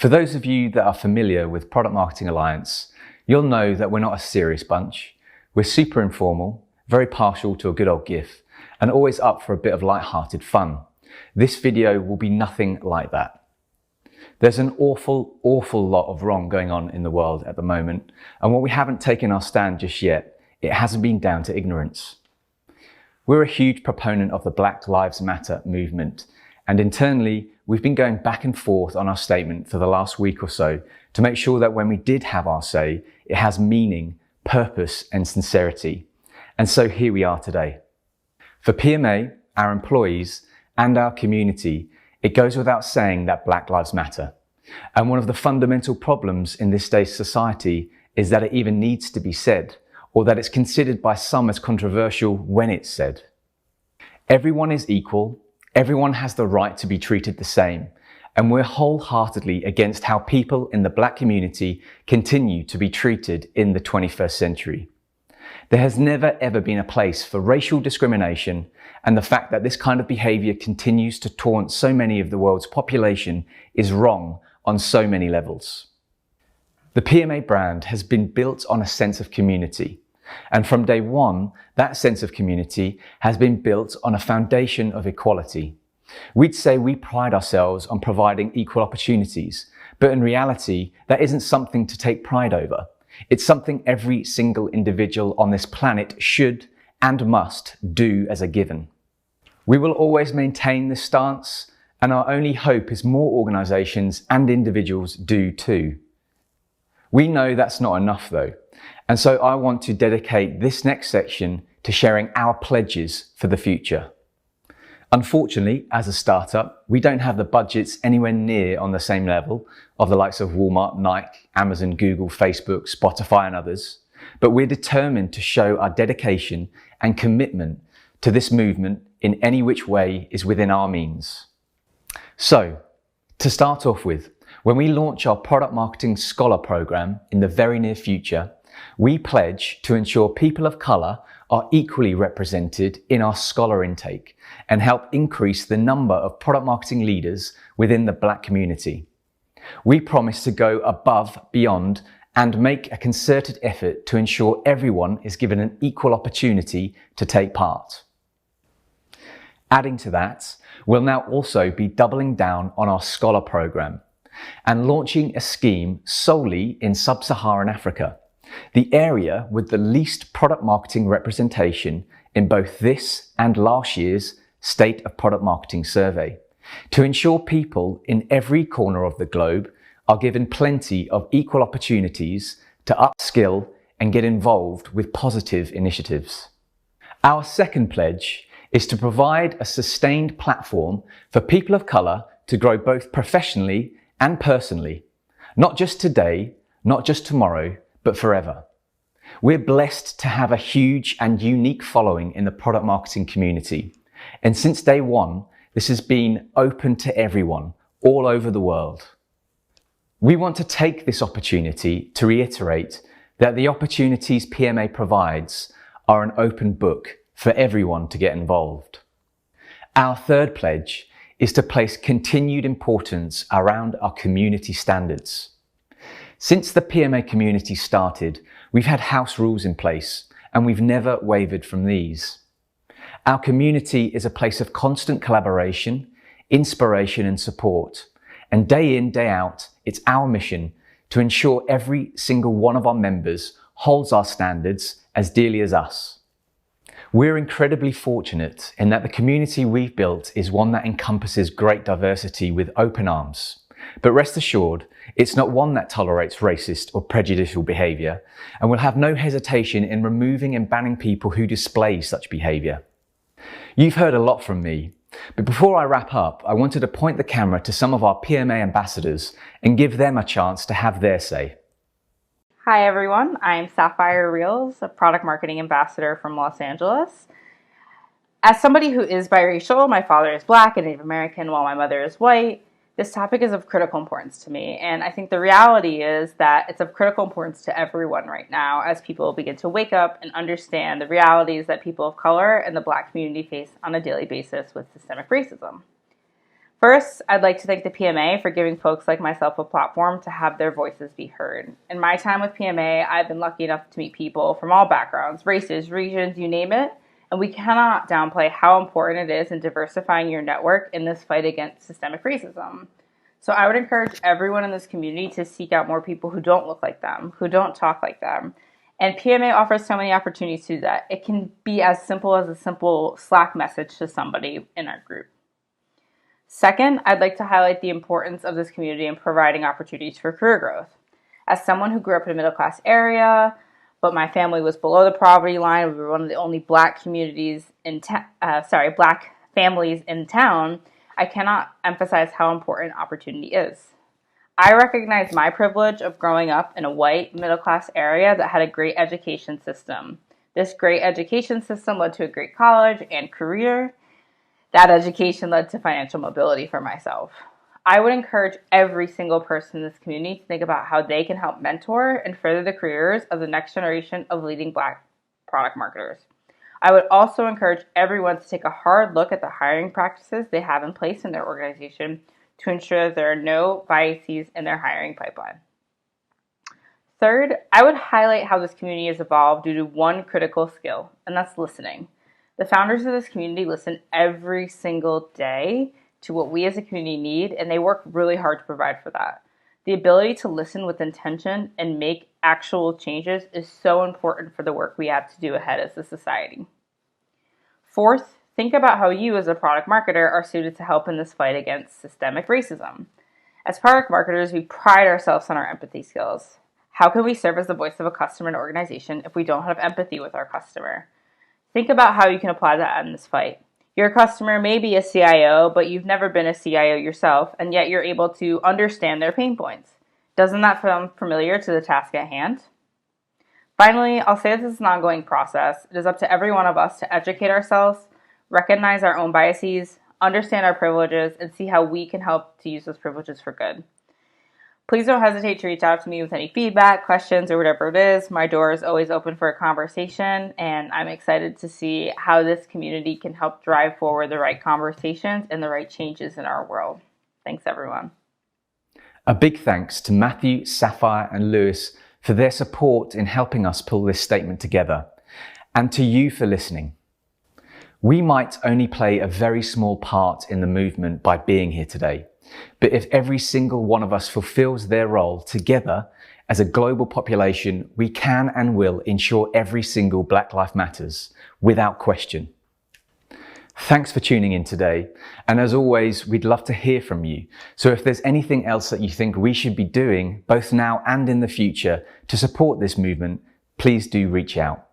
For those of you that are familiar with Product Marketing Alliance, you'll know that we're not a serious bunch. We're super informal, very partial to a good old GIF, and always up for a bit of light-hearted fun. This video will be nothing like that. There's an awful lot of wrong going on in the world at the moment, and while we haven't taken our stand just yet, it hasn't been down to ignorance. We're a huge proponent of the Black Lives Matter movement, and internally, we've been going back and forth on our statement for the last week or so to make sure that when we did have our say, it has meaning, purpose, and sincerity. And so here we are today. For PMA, our employees, and our community, it goes without saying that Black Lives Matter. And one of the fundamental problems in this day's society is that it even needs to be said, or that it's considered by some as controversial when it's said. Everyone is equal, everyone has the right to be treated the same, and we're wholeheartedly against how people in the Black community continue to be treated in the 21st century. There has never ever been a place for racial discrimination, and the fact that this kind of behaviour continues to taunt so many of the world's population is wrong on so many levels. The PMA brand has been built on a sense of community, and from day one, that sense of community has been built on a foundation of equality. We'd say we pride ourselves on providing equal opportunities, but in reality, that isn't something to take pride over. It's something every single individual on this planet should and must do as a given. We will always maintain this stance, and our only hope is more organisations and individuals do too. We know that's not enough though, and so I want to dedicate this next section to sharing our pledges for the future. Unfortunately, as a startup, we don't have the budgets anywhere near on the same level of the likes of Walmart, Nike, Amazon, Google, Facebook, Spotify and others, but we're determined to show our dedication and commitment to this movement in any which way is within our means. So, to start off with, when we launch our Product Marketing Scholar program in the very near future, we pledge to ensure people of colour are equally represented in our scholar intake and help increase the number of product marketing leaders within the Black community. We promise to go above, beyond, and make a concerted effort to ensure everyone is given an equal opportunity to take part. Adding to that, we'll now also be doubling down on our scholar program and launching a scheme solely in Sub-Saharan Africa, the area with the least product marketing representation in both this and last year's State of Product Marketing survey, to ensure people in every corner of the globe are given plenty of equal opportunities to upskill and get involved with positive initiatives. Our second pledge is to provide a sustained platform for people of colour to grow both professionally and personally, not just today, not just tomorrow, but forever. We're blessed to have a huge and unique following in the product marketing community. And since day one, this has been open to everyone all over the world. We want to take this opportunity to reiterate that the opportunities PMA provides are an open book for everyone to get involved. Our third pledge is to place continued importance around our community standards. Since the PMA community started, we've had house rules in place, and we've never wavered from these. Our community is a place of constant collaboration, inspiration and support, and day in, day out, it's our mission to ensure every single one of our members holds our standards as dearly as us. We're incredibly fortunate in that the community we've built is one that encompasses great diversity with open arms. But rest assured, it's not one that tolerates racist or prejudicial behaviour, and will have no hesitation in removing and banning people who display such behaviour. You've heard a lot from me, but before I wrap up, I wanted to point the camera to some of our PMA ambassadors and give them a chance to have their say. Hi everyone, I'm Sapphire Reels, a product marketing ambassador from Los Angeles. As somebody who is biracial, my father is Black and Native American while my mother is white, this topic is of critical importance to me, and I think the reality is that it's of critical importance to everyone right now as people begin to wake up and understand the realities that people of color and the Black community face on a daily basis with systemic racism. First, I'd like to thank the PMA for giving folks like myself a platform to have their voices be heard. In my time with PMA, I've been lucky enough to meet people from all backgrounds, races, regions, you name it, and we cannot downplay how important it is in diversifying your network in this fight against systemic racism. So I would encourage everyone in this community to seek out more people who don't look like them, who don't talk like them. And PMA offers so many opportunities to do that. It can be as simple as a simple Slack message to somebody in our group. Second, I'd like to highlight the importance of this community in providing opportunities for career growth. As someone who grew up in a middle-class area, but my family was below the poverty line, we were one of the only Black families in town, I cannot emphasize how important opportunity is. I recognize my privilege of growing up in a white, middle-class area that had a great education system. This great education system led to a great college and career. That education led to financial mobility for myself. I would encourage every single person in this community to think about how they can help mentor and further the careers of the next generation of leading Black product marketers. I would also encourage everyone to take a hard look at the hiring practices they have in place in their organization to ensure that there are no biases in their hiring pipeline. Third, I would highlight how this community has evolved due to one critical skill, and that's listening. The founders of this community listen every single day to what we as a community need, and they work really hard to provide for that. The ability to listen with intention and make actual changes is so important for the work we have to do ahead as a society. Fourth, think about how you as a product marketer are suited to help in this fight against systemic racism. As product marketers, we pride ourselves on our empathy skills. How can we serve as the voice of a customer and organization if we don't have empathy with our customer? Think about how you can apply that in this fight. Your customer may be a CIO, but you've never been a CIO yourself, and yet you're able to understand their pain points. Doesn't that sound familiar to the task at hand? Finally, I'll say this is an ongoing process. It is up to every one of us to educate ourselves, recognize our own biases, understand our privileges, and see how we can help to use those privileges for good. Please don't hesitate to reach out to me with any feedback, questions, or whatever it is. My door is always open for a conversation, and I'm excited to see how this community can help drive forward the right conversations and the right changes in our world. Thanks, everyone. A big thanks to Matthew, Sapphire, and Lewis for their support in helping us pull this statement together, and to you for listening. We might only play a very small part in the movement by being here today. But if every single one of us fulfills their role together as a global population, we can and will ensure every single Black Life Matters without question. Thanks for tuning in today. And as always, we'd love to hear from you. So if there's anything else that you think we should be doing, both now and in the future, to support this movement, please do reach out.